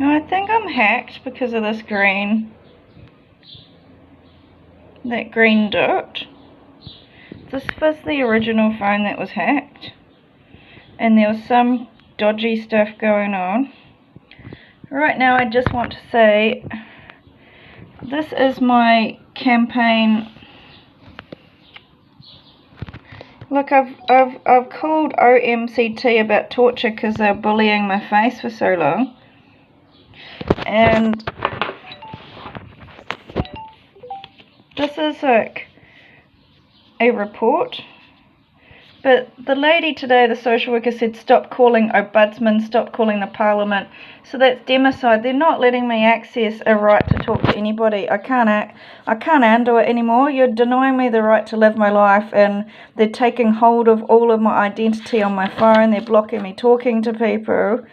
Now I think I'm hacked because of this green, that green dot. This was the original phone that was hacked, and there was some dodgy stuff going on. Right now I just want to say, this is my campaign. Look, I've called OMCT about torture because they're bullying my face for so long. And this is like a report. But the lady today, the social worker, said stop calling ombudsman, stop calling the parliament. So that's democide. They're not letting me access a right to talk to anybody. I can't handle it anymore. You're denying me the right to live my life, and they're taking hold of all of my identity on my phone. They're blocking me talking to people.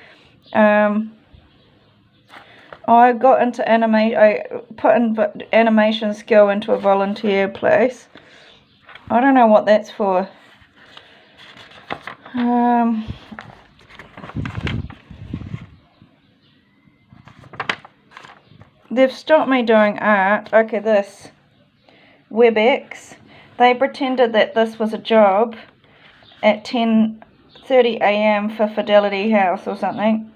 I got into I put in animation skill into a volunteer place. I don't know what that's for. They've stopped me doing art. Okay, this WebEx. They pretended that this was a job at 10:30 a.m. for Fidelity House or something.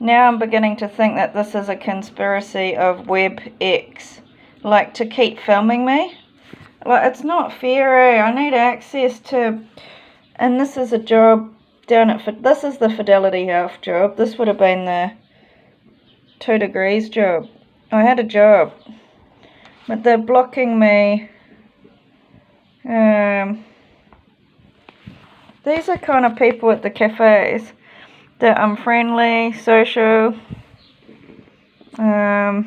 Now I'm beginning to think that this is a conspiracy of WebEx, like to keep filming me. Like, it's not fair, eh? I need access to, and this is a job down at, this is the Fidelity House job. This would have been the 2 Degrees job. I had a job, but they're blocking me. These are kind of people at the cafes. They're unfriendly, social. Well,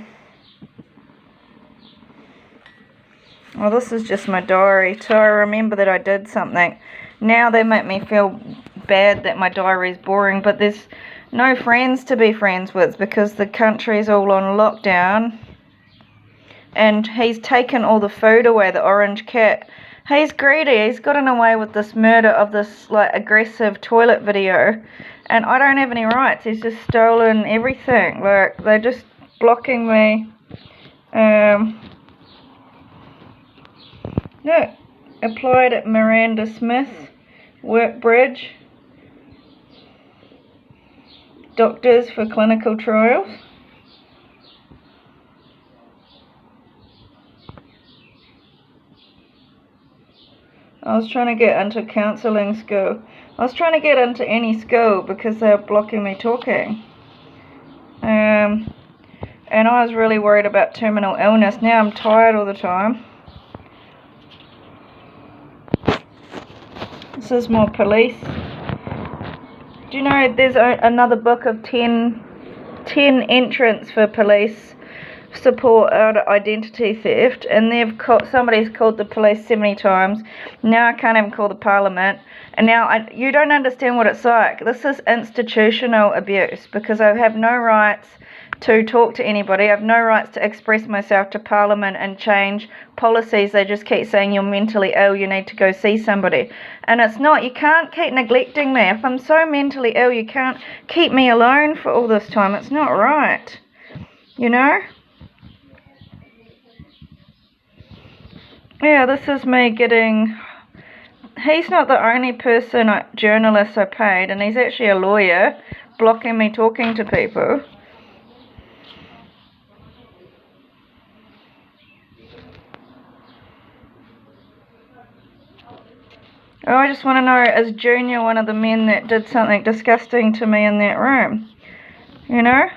this is just my diary, so I remember that I did something. Now they make me feel bad that my diary is boring, but there's no friends to be friends with because the country's all on lockdown. And he's taken all the food away, the orange cat. He's greedy. He's gotten away with this murder of this like aggressive toilet video. And I don't have any rights. He's just stolen everything. Like, they're just blocking me. Look, applied at Miranda Smith, Workbridge. Doctors for clinical trials. I was trying to get into counselling school. I was trying to get into any school because they were blocking me talking. And I was really worried about terminal illness. Now I'm tired all the time. This is more police. Do you know there's another book of 10 entrants for police support out of identity theft, and somebody's called the police 70 times. Now I can't even call the parliament, and now you don't understand what it's like. This is institutional abuse because I have no rights to talk to anybody. I have no rights to express myself to parliament and change policies. They just keep saying you're mentally ill, you need to go see somebody, and it's not. You can't keep neglecting me. If I'm so mentally ill, you can't keep me alone for all this time. It's not right, you know. Yeah, this is me getting... He's not the only journalist I paid, and he's actually a lawyer, blocking me talking to people. Oh, I just want to know, is Junior one of the men that did something disgusting to me in that room? You know?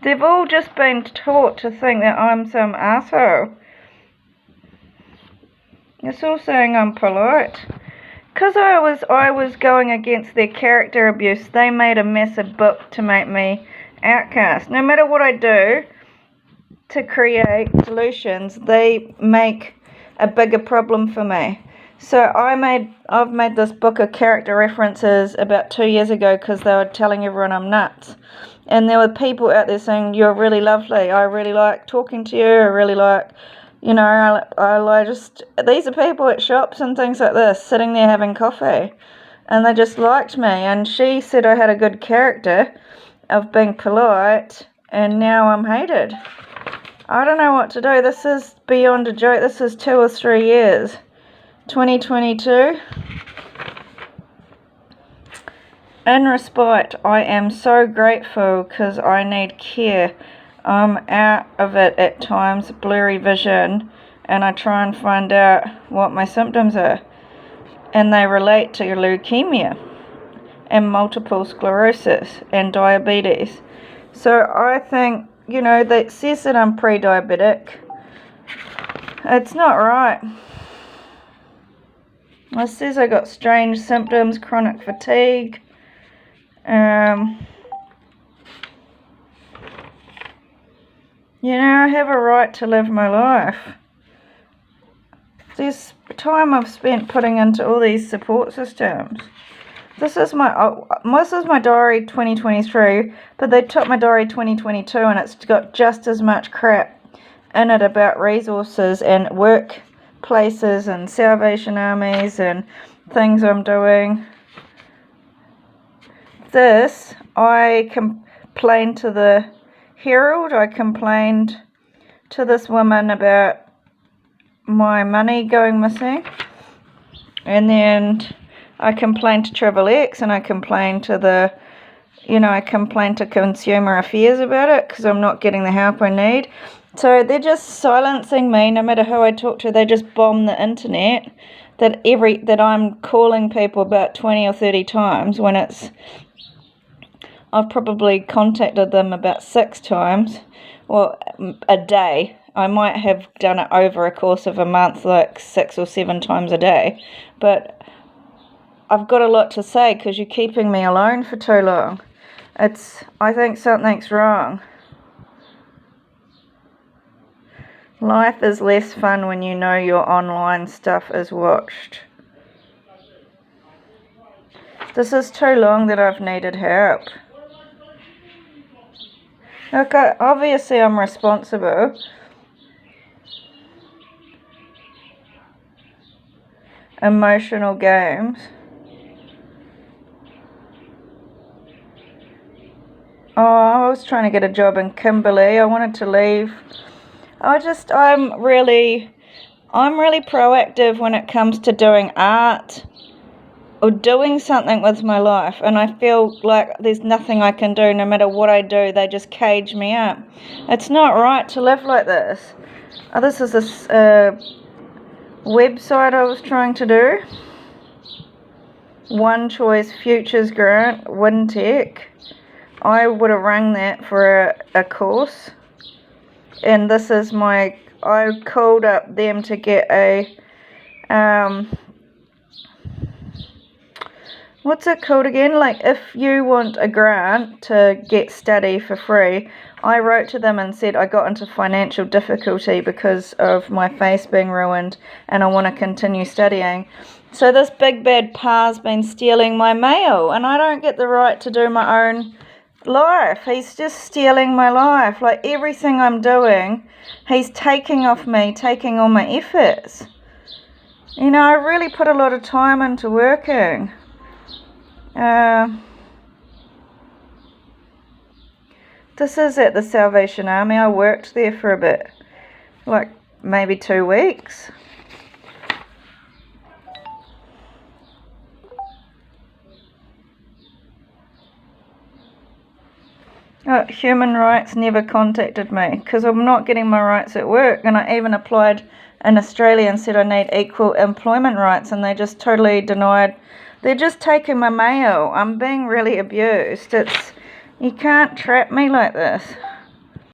They've all just been taught to think that I'm some asshole. It's all saying I'm polite. Because I was going against their character abuse, they made a massive book to make me outcast. No matter what I do to create solutions, they make a bigger problem for me. So I've made this book of character references about 2 years ago because they were telling everyone I'm nuts. And there were people out there saying, you're really lovely, I really like talking to you, I really like... You know, I just, these are people at shops and things like this, sitting there having coffee, and they just liked me, and she said I had a good character, of being polite, and now I'm hated. I don't know what to do. This is beyond a joke. This is 2 or 3 years. 2022. In respite, I am so grateful because I need care. I'm out of it at times, blurry vision, and I try and find out what my symptoms are. And they relate to leukemia and multiple sclerosis and diabetes. So I think, that says that I'm pre-diabetic. It's not right. It says I got strange symptoms, chronic fatigue. I have a right to live my life. This time I've spent putting into all these support systems. This is my diary 2023, but they took my diary 2022 and it's got just as much crap in it about resources and workplaces and Salvation Armies and things I'm doing. This, I complained to the Herald, I complained to this woman about my money going missing, and then I complained to Triple X, and I complained to I complained to Consumer Affairs about it because I'm not getting the help I need. So they're just silencing me no matter who I talk to. They just bomb the internet that I'm calling people about 20 or 30 times when I've probably contacted them about 6 times, well, a day. I might have done it over a course of a month, like 6 or 7 times a day. But I've got a lot to say because you're keeping me alone for too long. I think something's wrong. Life is less fun when you know your online stuff is watched. This is too long that I've needed help. Look, obviously I'm responsible. Emotional games. Oh, I was trying to get a job in Kimberley. I wanted to leave. I'm really proactive when it comes to doing art or doing something with my life, and I feel like there's nothing I can do. No matter what I do, they just cage me up. It's not right to live like this. This is this website I was trying to do. One Choice Futures Grant, WinTech. I would have rung that for a course. And this is I called up them to get a, what's it called again? Like, if you want a grant to get study for free, I wrote to them and said I got into financial difficulty because of my face being ruined and I want to continue studying. So this big bad pa's been stealing my mail and I don't get the right to do my own life. He's just stealing my life. Like, everything I'm doing, he's taking off me, taking all my efforts. I really put a lot of time into working. This is at the Salvation Army. I worked there for a bit, like maybe 2 weeks. Human Rights never contacted me because I'm not getting my rights at work, and I even applied in Australia and said I need equal employment rights, and they just totally denied. They're just taking my mail. I'm being really abused. You can't trap me like this.